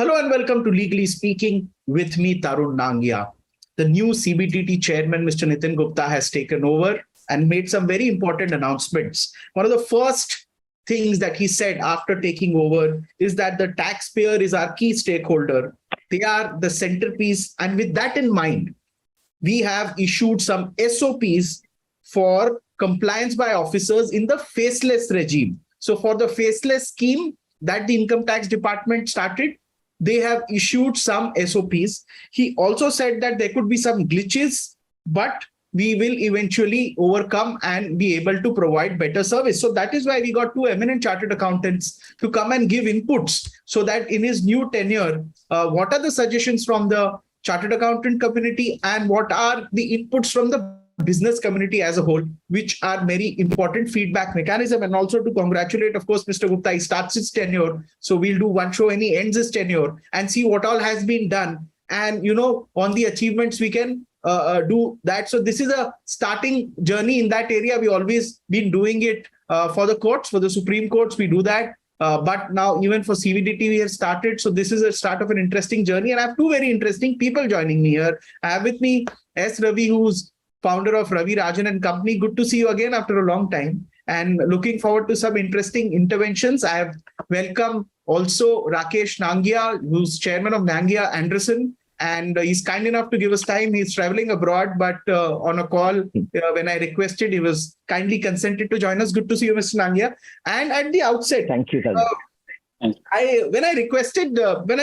Hello and welcome to Legally Speaking with me, Tarun Nangia. The new CBDT chairman, Mr. Nitin Gupta, has taken over and made some very important announcements. One of the first things that he said after taking over is that the taxpayer is our key stakeholder. They are the centerpiece. And with that in mind, we have issued some SOPs for compliance by officers in the faceless regime. So for the faceless scheme that the income tax department started, they have issued some SOPs. He also said that there could be some glitches, but we will eventually overcome and be able to provide better service. So that is why we got two eminent chartered accountants to come and give inputs so that in his new tenure, what are the suggestions from the chartered accountant community and what are the inputs from the business community as a whole, which are very important feedback mechanism. And also to congratulate, of course, Mr. Gupta. He starts his tenure. So we'll do one show and he ends his tenure and see what all has been done. And, on the achievements, we can do that. So this is a starting journey in that area. We always been doing it for the courts, for the Supreme Courts. We do that. But now even for CBDT, we have started. So this is a start of an interesting journey. And I have two very interesting people joining me here. I have with me S. Ravi, who's founder of Ravi Rajan and Company. Good to see you again after a long time and looking forward to some interesting interventions. I have welcomed also Rakesh Nangia, who's chairman of Nangia Anderson, and he's kind enough to give us time. He's traveling abroad, but on a call when I requested, he was kindly consented to join us. Good to see you, Mr. Nangia. And at the outset, thank you. When I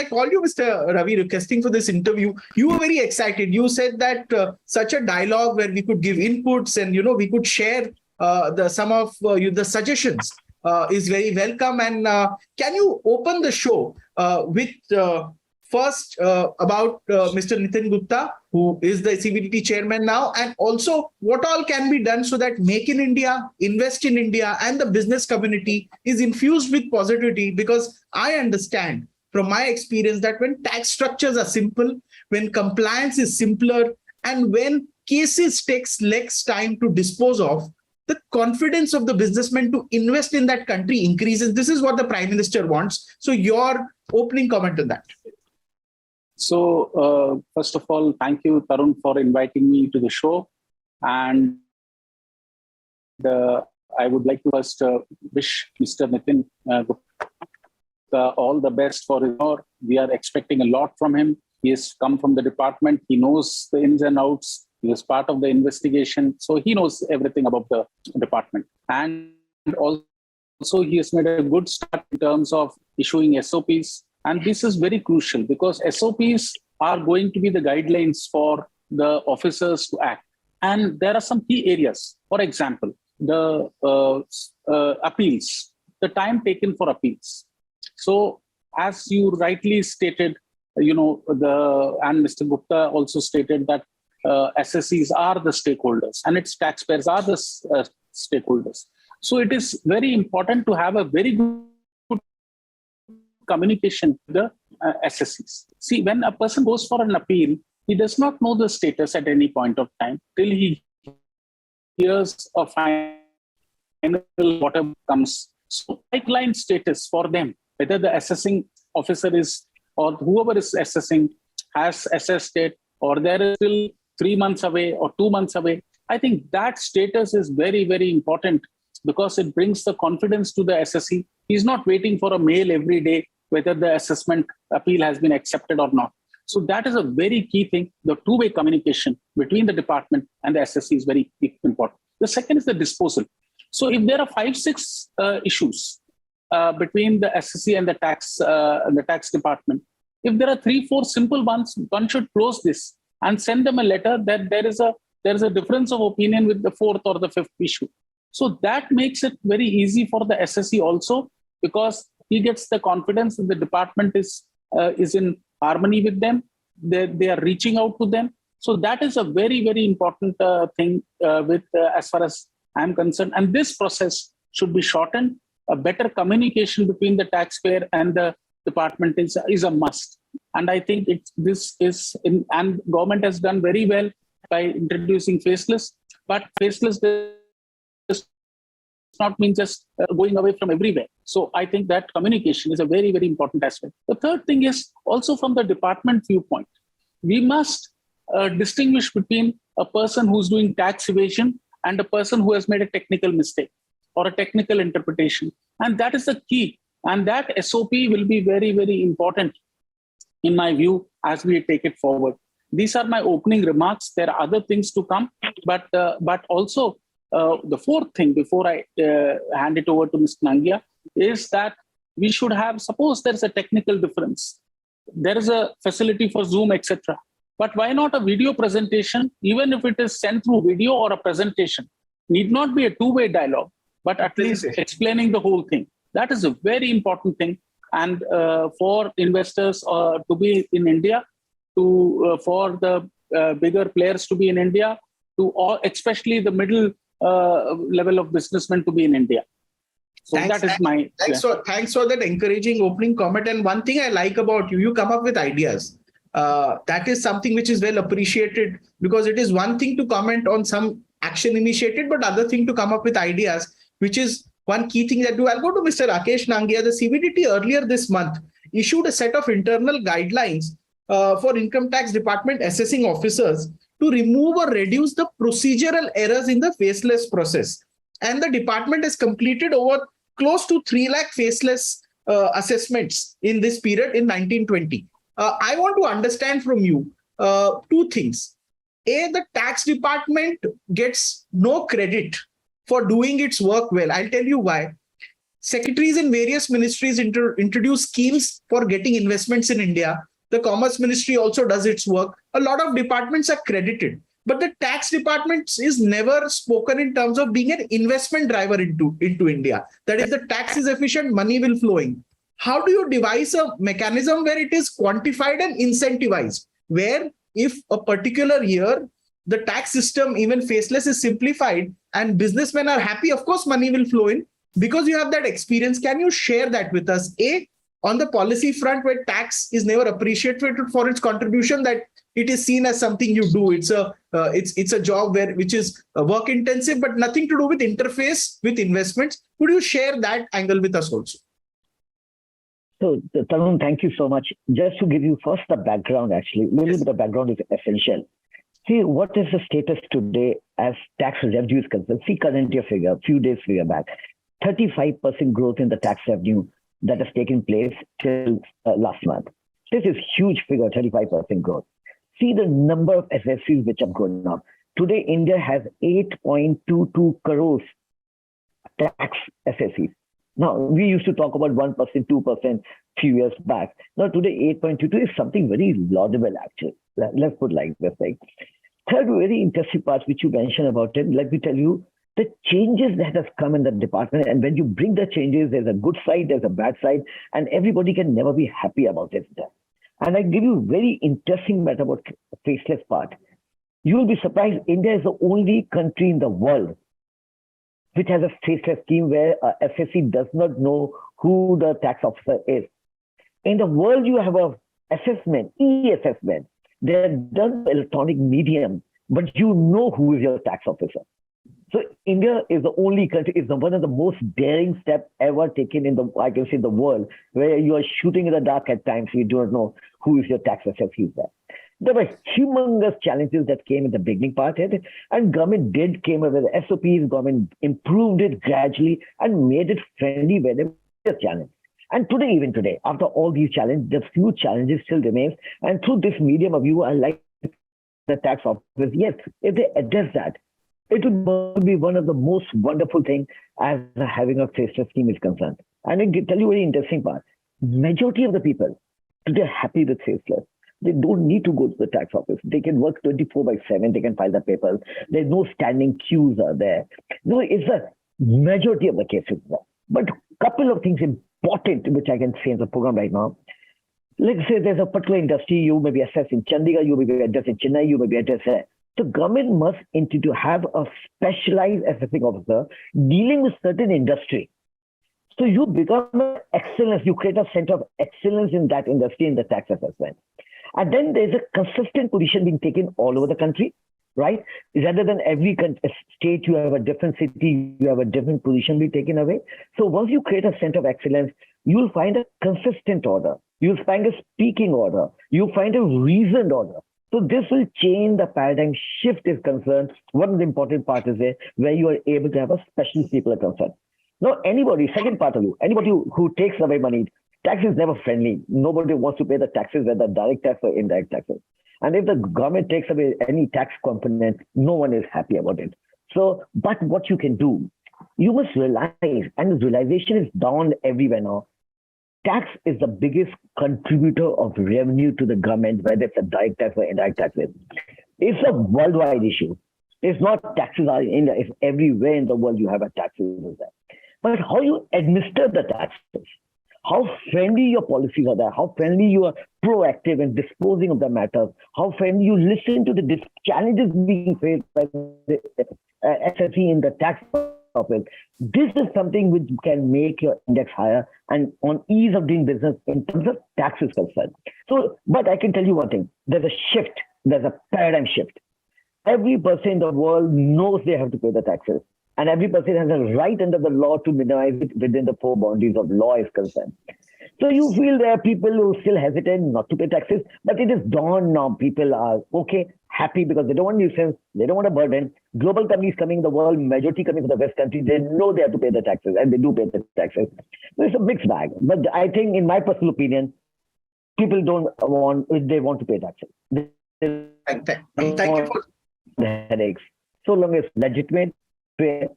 called you, Mr. Ravi, requesting for this interview, you were very excited. You said that such a dialogue where we could give inputs and, we could share some of the suggestions is very welcome. And can you open the show with first about Mr. Nitin Gupta, who is the CBDT chairman now, and also what all can be done so that Make in India, Invest in India, and the business community is infused with positivity? Because I understand from my experience that when tax structures are simple, when compliance is simpler, and when cases takes less time to dispose of, the confidence of the businessman to invest in that country increases. This is what the Prime Minister wants. So your opening comment on that. So, first of all, thank you, Tarun, for inviting me to the show. And I would like to first wish Mr. Nitin Gupta all the best for his work. We are expecting a lot from him. He has come from the department. He knows the ins and outs. He was part of the investigation. So he knows everything about the department. And also, he has made a good start in terms of issuing SOPs. And this is very crucial because SOPs are going to be the guidelines for the officers to act. And there are some key areas. For example, the appeals, the time taken for appeals. So as you rightly stated, and Mr. Gupta also stated that SSEs are the stakeholders and its taxpayers are the stakeholders. So it is very important to have a very good communication with the SSEs. See, when a person goes for an appeal, he does not know the status at any point of time till he hears a final whatever comes. So, pipeline status for them, whether the assessing officer is or whoever is assessing has assessed it or there is still 3 months away or 2 months away. I think that status is very, very important because it brings the confidence to the SSE. He's not waiting for a mail every day whether the assessment appeal has been accepted or not. So that is a very key thing. The two-way communication between the department and the SSE is very important. The second is the disposal. So if there are 5-6 issues between the SSE and the tax department, if there are 3-4 simple ones, one should close this and send them a letter that there is a difference of opinion with the 4th or the 5th issue. So that makes it very easy for the SSE also because he gets the confidence that the department is in harmony with them. They are reaching out to them. So that is a very, very important thing as far as I'm concerned. And this process should be shortened. A better communication between the taxpayer and the department is a must. And I think and government has done very well by introducing Faceless. But Faceless does not mean just going away from everywhere. So I think that communication is a very, very important aspect. The third thing is also from the department viewpoint. We must distinguish between a person who's doing tax evasion and a person who has made a technical mistake or a technical interpretation. And that is the key. And that SOP will be very, very important, in my view, as we take it forward. These are my opening remarks. There are other things to come, but also the fourth thing before I hand it over to Mr. Nangia is that we should have, suppose there's a technical difference. There is a facility for Zoom, etc. But why not a video presentation, even if it is sent through video or a presentation? Need not be a two-way dialogue, but at least explaining the whole thing. That is a very important thing. And for investors to be in India, for the bigger players to be in India, especially the middle level of businessmen to be in India. So that is my... Thanks for that encouraging opening comment. And one thing I like about you, you come up with ideas. That is something which is well appreciated, because it is one thing to comment on some action initiated, but other thing to come up with ideas, which is one key thing that I'll go to Mr. Rakesh Nangia. The CBDT earlier this month issued a set of internal guidelines for income tax department assessing officers to remove or reduce the procedural errors in the faceless process. And the department has completed over close to 3 lakh faceless assessments in this period in 1920. I want to understand from you two things. A, the tax department gets no credit for doing its work well. I'll tell you why. Secretaries in various ministries introduce schemes for getting investments in India. The Commerce Ministry also does its work. A lot of departments are credited, but the tax department is never spoken in terms of being an investment driver into India. That is, the tax is efficient, money will flow in. How do you devise a mechanism where it is quantified and incentivized, where if a particular year the tax system, even faceless, is simplified and businessmen are happy, of course money will flow in because you have that experience. Can you share that with us? A, on the policy front, where tax is never appreciated for its contribution, that it is seen as something you do. It's a job which is work intensive, but nothing to do with interface with investments. Could you share that angle with us also? So, Tarun, thank you so much. Just to give you first the background, actually, a little bit of background is essential. See, what is the status today as tax revenue is concerned? See, current year figure, few days figure back, 35% growth in the tax revenue that has taken place till last month. This is huge figure, 35% growth. See the number of SSCs which have grown up. Today, India has 8.22 crores tax SSCs. Now, we used to talk about 1%, 2% few years back. Now, today, 8.22 is something very laudable, actually. Let's put like this thing. Third, very interesting part which you mentioned about it, let me tell you, the changes that have come in the department, and when you bring the changes, there's a good side, there's a bad side, and everybody can never be happy about it. And I give you very interesting matter about faceless part. You will be surprised, India is the only country in the world which has a faceless scheme where FSC does not know who the tax officer is. In the world, you have a assessment, e-assessment. They're done electronic medium, but you know who is your tax officer. So India is the only country, is one of the most daring steps ever taken in the, I can say, the world, where you are shooting in the dark at times, you do not know who is your tax assessor there. There were humongous challenges that came in the beginning part, and government came up with SOPs, government improved it gradually and made it friendly where there was a challenge. And today, even today, after all these challenges, the few challenges still remain. And through this medium of you, I like the tax office. Yes, if they address that, it would be one of the most wonderful things as having a faceless scheme is concerned. And I can tell you a very interesting part. Majority of the people today are happy with faceless. They don't need to go to the tax office. They can work 24/7. They can file the papers. There's no standing queues are there. No, it's a majority of the cases. But a couple of things important which I can say in the program right now. Let's say there's a particular industry, you may be assessed in Chandigarh, you may be addressed in Chennai, you may be addressed there. The government must to have a specialized assessing officer dealing with certain industry. So you become an excellence, you create a center of excellence in that industry in the tax assessment. And then there's a consistent position being taken all over the country, right? Rather than every state, you have a different city, you have a different position be taken away. So once you create a center of excellence, you'll find a consistent order. You'll find a speaking order. You'll find a reasoned order. So this will change the paradigm shift is concerned. One of the important part is there where you are able to have a specialist people are concerned. Now, anybody, second part of you, anybody who takes away money, tax is never friendly. Nobody wants to pay the taxes, whether direct tax or indirect taxes. And if the government takes away any tax component, no one is happy about it. So, but what you can do, you must realize, and the realization is dawned everywhere now, tax is the biggest contributor of revenue to the government, whether it's a direct tax or indirect taxes. It's a worldwide issue. It's not taxes are in India. It's everywhere in the world you have a taxes. But how you administer the taxes, how friendly your policies are there, how friendly you are proactive in disposing of the matter, how friendly you listen to the challenges being faced by the SSE in the tax topic. This is something which can make your index higher and on ease of doing business in terms of taxes concerned. So, but I can tell you one thing, there's a shift, there's a paradigm shift. Every person in the world knows they have to pay the taxes. And every person has a right under the law to minimize it within the four boundaries of law is concerned. So you feel there are people who still hesitate not to pay taxes, but it is dawned now. People are okay, happy because they don't want nuisance, they don't want a burden. Global companies coming in the world, majority coming from the West country, they know they have to pay the taxes and they do pay the taxes. So it's a mixed bag. But I think, in my personal opinion, people don't want, they want to pay taxes. Thank you for the headaches. So long as legitimate, fair,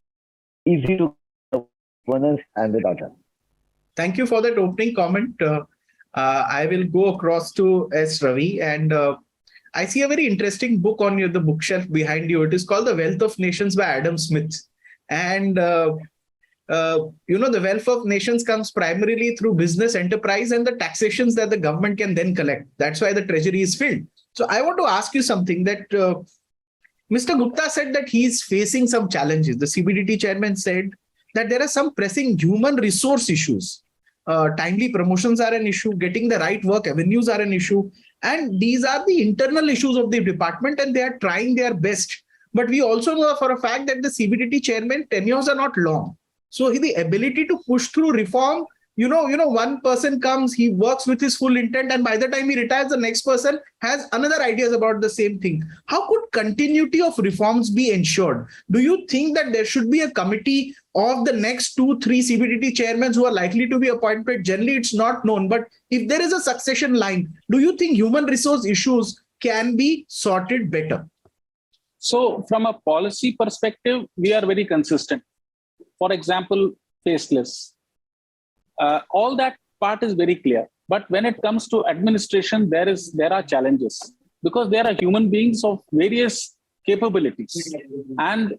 easy to governance and without that. Thank you for that opening comment. I will go across to S. Ravi, and I see a very interesting book on the bookshelf behind you. It is called The Wealth of Nations by Adam Smith. And, the wealth of nations comes primarily through business enterprise and the taxations that the government can then collect. That's why the treasury is filled. So I want to ask you something that Mr. Gupta said that he is facing some challenges. The CBDT chairman said that there are some pressing human resource issues. Timely promotions are an issue, getting the right work avenues are an issue. And these are the internal issues of the department, and they are trying their best. But we also know for a fact that the CBDT chairman tenures are not long. So the ability to push through reform, one person comes, he works with his full intent, and by the time he retires, the next person has another ideas about the same thing. How could continuity of reforms be ensured? Do you think that there should be a committee of the next 2-3 CBDT chairmen who are likely to be appointed? Generally, it's not known. But if there is a succession line, do you think human resource issues can be sorted better? So from a policy perspective, we are very consistent. For example, Faceless. All that part is very clear. But when it comes to administration, there are challenges because there are human beings of various capabilities, and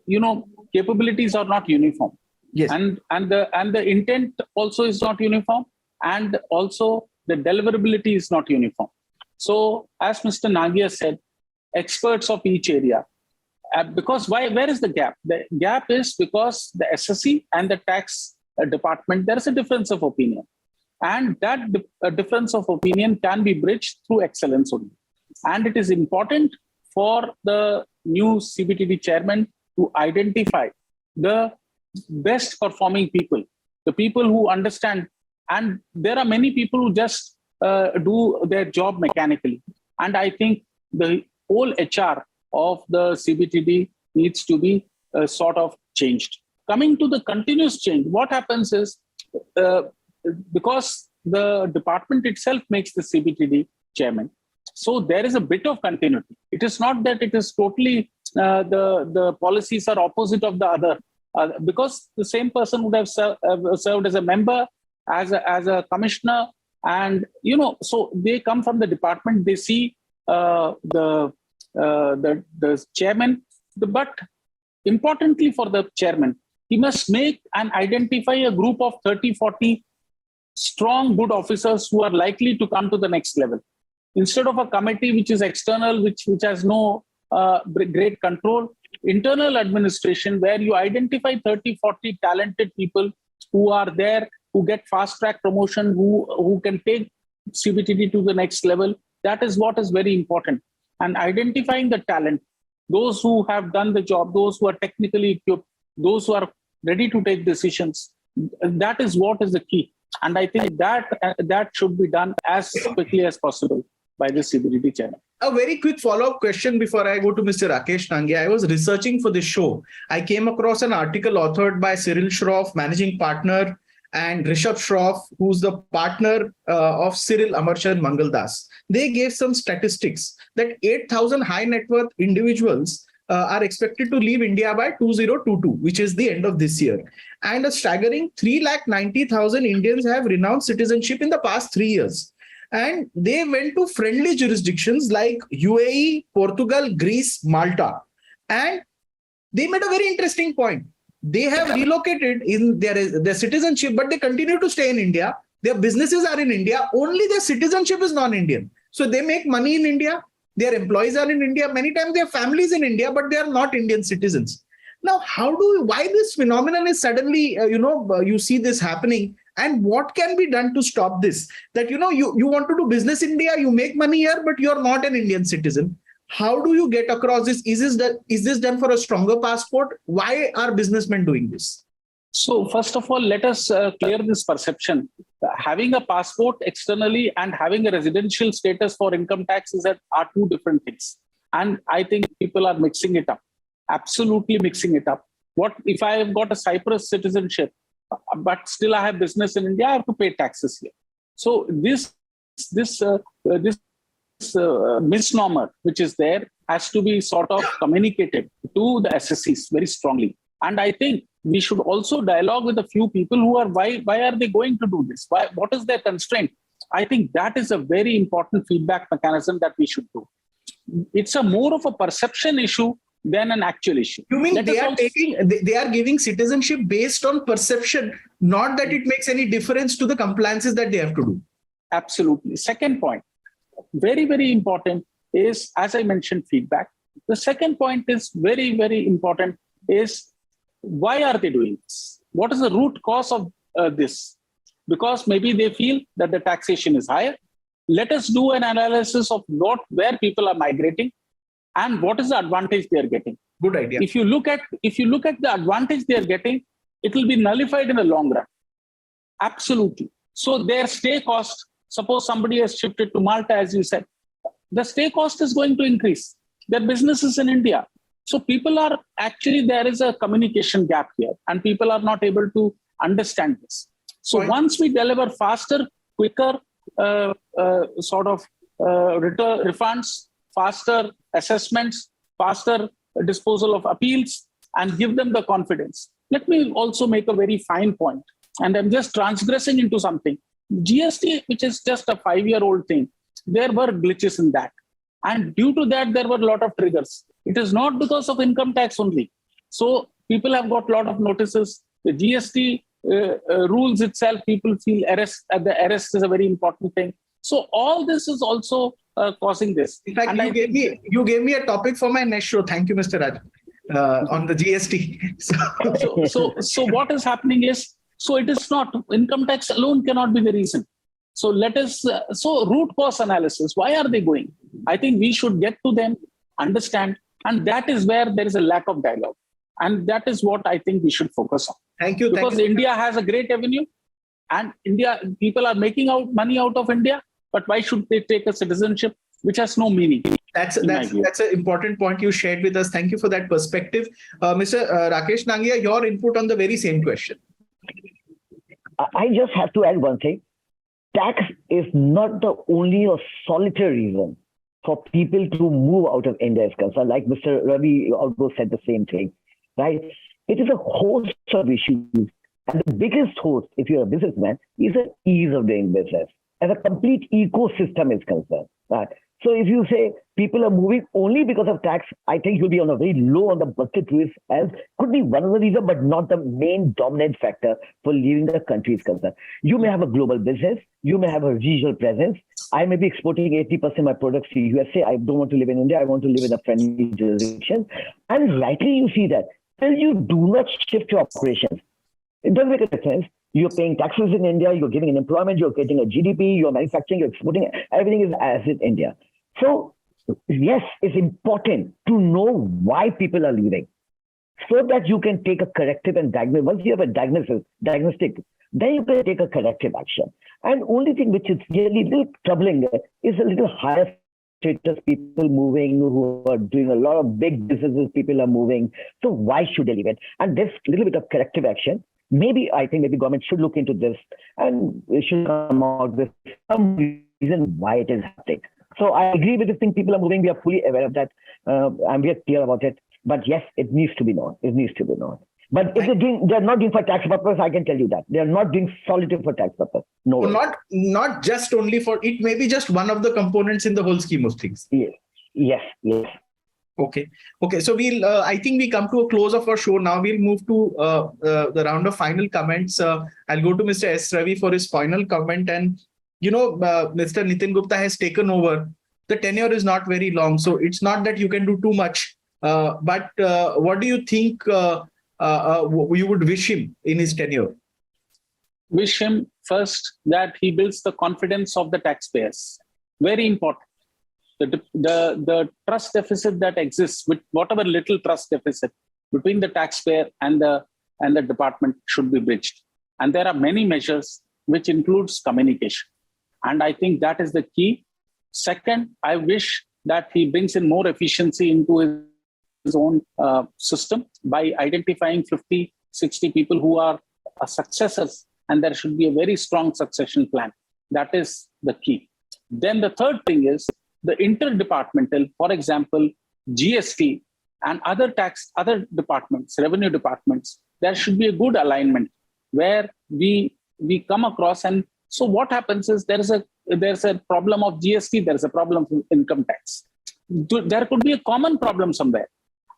capabilities are not uniform. Yes. And the intent also is not uniform, and also the deliverability is not uniform. So as Mr. Nangia said, experts of each area. Because where is the gap? The gap is because the SSE and the tax department, there is a difference of opinion. And that difference of opinion can be bridged through excellence only. And it is important for the new CBTD chairman to identify the best performing people, the people who understand. And there are many people who just do their job mechanically. And I think the whole HR of the CBTD needs to be sort of changed. Coming to the continuous change, what happens is because the department itself makes the CBTD chairman, so there is a bit of continuity. It is not that it is totally the policies are opposite of the other, because the same person would have served as a member, as a commissioner, and so they come from the department. They see the chairman, but importantly for the chairman, he must make and identify a group of 30-40 strong, good officers who are likely to come to the next level. Instead of a committee which is external, which has no great control, internal administration where you identify 30-40 talented people who are there, who get fast-track promotion, who can take CBTD to the next level. That is what is very important. And identifying the talent, those who have done the job, those who are technically equipped, those who are ready to take decisions. That is what is the key. And I think that should be done as quickly as possible by the CBDT chairman. A very quick follow-up question before I go to Mr. Rakesh Nangia. I was researching for this show. I came across an article authored by Cyril Shroff, managing partner, and Rishabh Shroff, who's the partner of Cyril Amarchand Mangaldas. They gave some statistics that 8,000 high net worth individuals are expected to leave India by 2022, which is the end of this year. And a staggering 390,000 Indians have renounced citizenship in the past 3 years. And they went to friendly jurisdictions like UAE, Portugal, Greece, Malta. And they made a very interesting point. They have relocated in their citizenship, but they continue to stay in India. Their businesses are in India. Only their citizenship is non-Indian. So they make money in India. Their employees are in India. Many times their families in India, but they are not Indian citizens. Now, why this phenomenon is suddenly, you see this happening, and what can be done to stop this? That, you want to do business in India, you make money here, but you're not an Indian citizen. How do you get across this? Is this done for a stronger passport? Why are businessmen doing this? So first of all, let us clear this perception. Having a passport externally and having a residential status for income tax are two different things. And I think people are mixing it up, absolutely mixing it up. What if I have got a Cyprus citizenship, but still I have business in India, I have to pay taxes here. So this misnomer which is there has to be sort of communicated to the SSCs very strongly. And I think we should also dialogue with a few people who are, why are they going to do this? What is their constraint? I think that is a very important feedback mechanism that we should do. It's a more of a perception issue than an actual issue. You mean they are giving citizenship based on perception, not that it makes any difference to the compliances that they have to do? Absolutely. Second point, very, very important is, as I mentioned, feedback. The second point is very, very important is, why are they doing this? What is the root cause of this? Because maybe they feel that the taxation is higher. Let us do an analysis of where people are migrating and what is the advantage they are getting. Good idea. If you look at the advantage they are getting, it will be nullified in the long run. Absolutely. So their stay cost, suppose somebody has shifted to Malta, as you said, the stay cost is going to increase. Their business is in India. So people are there is a communication gap here, and people are not able to understand this. So once we deliver faster, quicker refunds, faster assessments, faster disposal of appeals, and give them the confidence. Let me also make a very fine point, and I'm just transgressing into something. GST, which is just a 5-year-old thing, there were glitches in that. And due to that, there were a lot of triggers. It is not because of income tax only. So people have got a lot of notices. The GST rules itself, people feel the arrest is a very important thing. So all this is also causing this. In fact, you gave me a topic for my next show. Thank you, Mr. Raj, on the GST. So what is happening is, so it is not, income tax alone cannot be the reason. So let us, root cause analysis, why are they going? I think we should get to them, understand, and that is where there is a lack of dialogue. And that is what I think we should focus on. Thank you. Because India has a great avenue, and people are making money out of India, but why should they take a citizenship which has no meaning? That's an important point you shared with us. Thank you for that perspective. Mr. Rakesh Nangia, your input on the very same question. I just have to add one thing. Tax is not the only or solitary reason for people to move out of India is concerned. Like Mr. Ravi also said the same thing, right? It is a host of issues. And the biggest host, if you're a businessman, is the ease of doing business. As a complete ecosystem is concerned, right? So if you say people are moving only because of tax, I think you'll be on a very low on the bucket list, as could be one of the reasons, but not the main dominant factor for leaving the country is concerned. You may have a global business, you may have a regional presence. I may be exporting 80% of my products to USA. I don't want to live in India. I want to live in a friendly jurisdiction. And rightly you see that. Till you do not shift your operations, it doesn't make a difference. You're paying taxes in India, you're giving an employment, you're getting a GDP, you're manufacturing, you're exporting, everything is as in India. So yes, it's important to know why people are leaving, so that you can take a corrective and diagnosis. Once you have a diagnostic, then you can take a corrective action. And only thing which is really a little troubling is a little higher status people moving, who are doing a lot of big businesses, people are moving. So why should they leave it? And this little bit of corrective action, I think maybe government should look into this and should come out with some reason why it is happening. So I agree with this thing. People are moving. We are fully aware of that. And we are clear about it. But yes, it needs to be known. It needs to be known. But if they're not doing for tax purpose, I can tell you that they are not doing solely for tax purpose. No, not just only for it. May be just one of the components in the whole scheme of things. Yes. Okay. So I think we come to a close of our show now. We'll move to the round of final comments. I'll go to Mr. S. Ravi for his final comment. And Mr. Nitin Gupta has taken over. The tenure is not very long, so it's not that you can do too much. But what do you think you would wish him in his tenure? Wish him first that he builds the confidence of the taxpayers. Very important. The trust deficit that exists, with whatever little trust deficit between the taxpayer and the department, should be bridged. And there are many measures which includes communication. And I think that is the key. Second, I wish that he brings in more efficiency into his own system by identifying 50, 60 people who are successors, and there should be a very strong succession plan. That is the key. Then the third thing is the interdepartmental, for example, GST and other departments, revenue departments. There should be a good alignment where we come across. And so what happens is there's a problem of GST, there's a problem of income tax. There could be a common problem somewhere.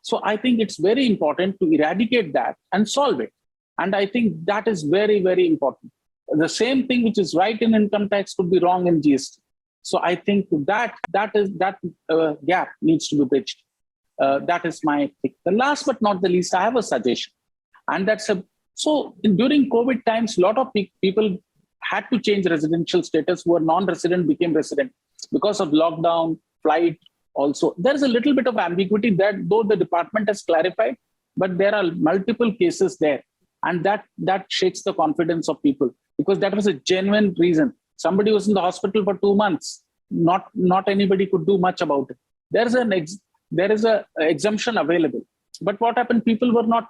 So I think it's very important to eradicate that and solve it. And I think that is very, very important. The same thing which is right in income tax could be wrong in GST. So I think that gap needs to be bridged. That is my thing. The last but not the least, I have a suggestion. And during COVID times, a lot of people had to change residential status who were non-resident became resident because of lockdown, flight. Also, there's a little bit of ambiguity that though the department has clarified, but there are multiple cases there. And that shakes the confidence of people, because that was a genuine reason. Somebody was in the hospital for 2 months. Not anybody could do much about it. There is a exemption available. But what happened? People were not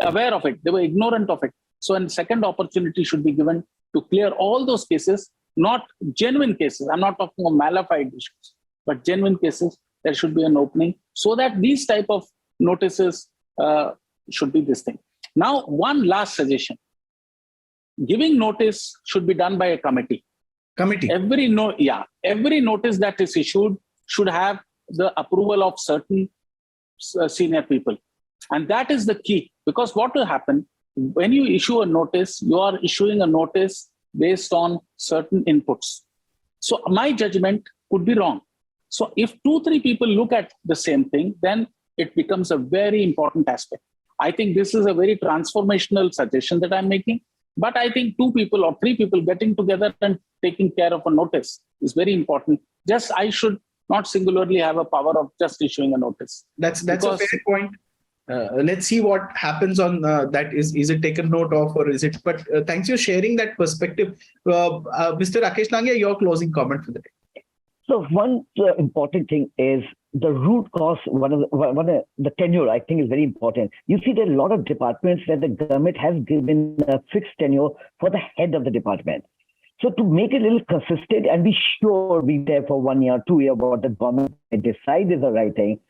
aware of it. They were ignorant of it. So a second opportunity should be given to clear all those cases, not genuine cases. I'm not talking of malified issues, but genuine cases. There should be an opening so that these type of notices should be this thing. Now, one last suggestion. Giving notice should be done by a committee. Every notice that is issued should have the approval of certain senior people. And that is the key, because what will happen when you issue a notice, you are issuing a notice based on certain inputs. So my judgment could be wrong. So if 2-3 people look at the same thing, then it becomes a very important aspect. I think this is a very transformational suggestion that I'm making. But I think 2 people or 3 people getting together and taking care of a notice is very important. I should not singularly have a power of just issuing a notice. That's a fair point. Let's see what happens on that. Is it taken note of, or is it? But thanks for sharing that perspective. Mr. Rakesh Nangia, your closing comment for the day. So one important thing is the root cause. The tenure, I think, is very important. You see, there are a lot of departments that the government has given a fixed tenure for the head of the department. So to make it a little consistent and be sure be there for 1 year, 2 years, what the government decide is the right thing,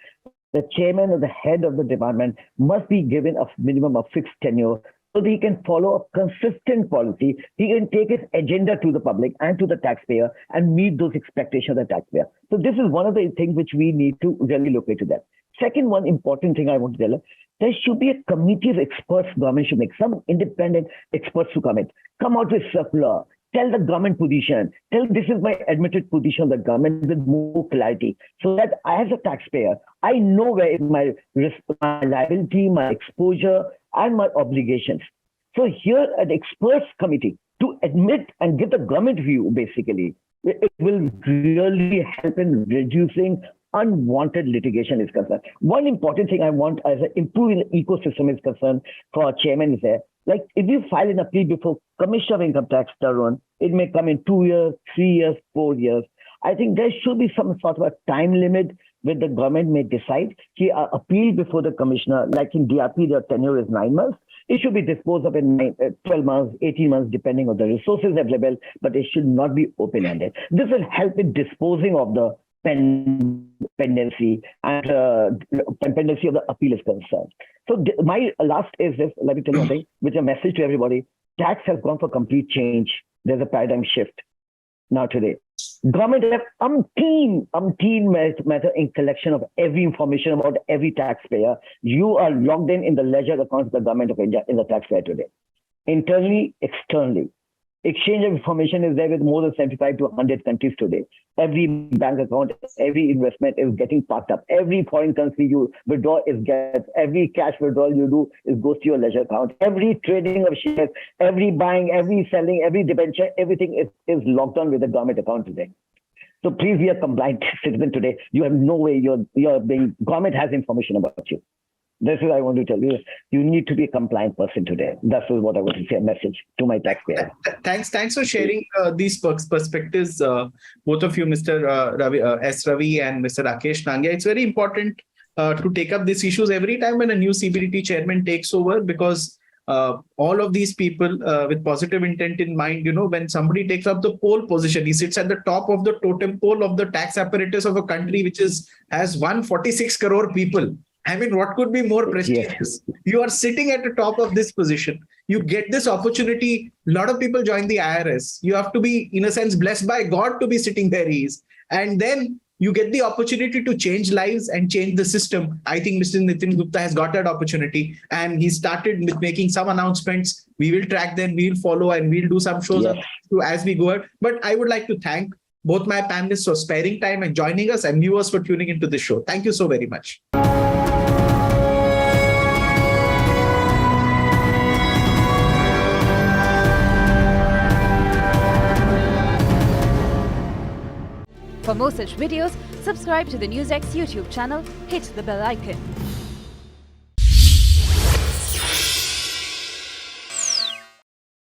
the chairman or the head of the department must be given a minimum of fixed tenure so that he can follow a consistent policy. He can take his agenda to the public and to the taxpayer and meet those expectations of the taxpayer. So this is one of the things which we need to really look into that. Second, one important thing I want to tell you, there should be a committee of experts government should make, some independent experts to come out with circular, tell the government position, tell this is my admitted position of the government with more clarity, so that I, as a taxpayer, I know where is my risk, my liability, my exposure, and my obligations. So here, an experts committee to admit and give the government view, basically, it will really help in reducing unwanted litigation is concerned. One important thing I want as an improving the ecosystem is concerned for our chairman is there. Like if you file an appeal before Commissioner of Income Tax, Tarun, it may come in 2 years, 3 years, 4 years. I think there should be some sort of a time limit where the government may decide to appeal before the commissioner, like in DRP, their tenure is 9 months. It should be disposed of in 12 months, 18 months, depending on the resources available, but it should not be open-ended. This will help in disposing of the pendency and pendency of the appeal is concerned. So my last is this, let me tell you one thing, with a message to everybody, tax has gone for complete change. There's a paradigm shift now today. Government have umpteen method in collection of every information about every taxpayer. You are logged in the ledger accounts of the government of India in the taxpayer today. Internally, externally. Exchange of information is there with more than 75 to 100 countries today. Every bank account, every investment is getting parked up. Every foreign currency you withdraw every cash withdrawal you do goes to your ledger account. Every trading of shares, every buying, every selling, every debenture, everything is logged on with the government account today. So please be a compliant citizen today. You have no way government has information about you. This is what I want to tell you. You need to be a compliant person today. That's what I want to say, a message to my taxpayer. Thanks for sharing these perspectives, both of you, Mr. Ravi, S. Ravi and Mr. Rakesh Nangia. It's very important to take up these issues every time when a new CBDT chairman takes over, because all of these people with positive intent in mind, when somebody takes up the pole position, he sits at the top of the totem pole of the tax apparatus of a country which has 146 crore people. I mean, what could be more prestigious? Yes. You are sitting at the top of this position. You get this opportunity. A lot of people join the IRS. You have to be, in a sense, blessed by God to be sitting where he is. And then you get the opportunity to change lives and change the system. I think Mr. Nitin Gupta has got that opportunity. And he started with making some announcements. We will track them, we will follow, and we'll do some shows as we go. But I would like to thank both my panelists for sparing time and joining us, and viewers for tuning into the show. Thank you so very much. For more such videos, subscribe to the NewsX YouTube channel, hit the bell icon.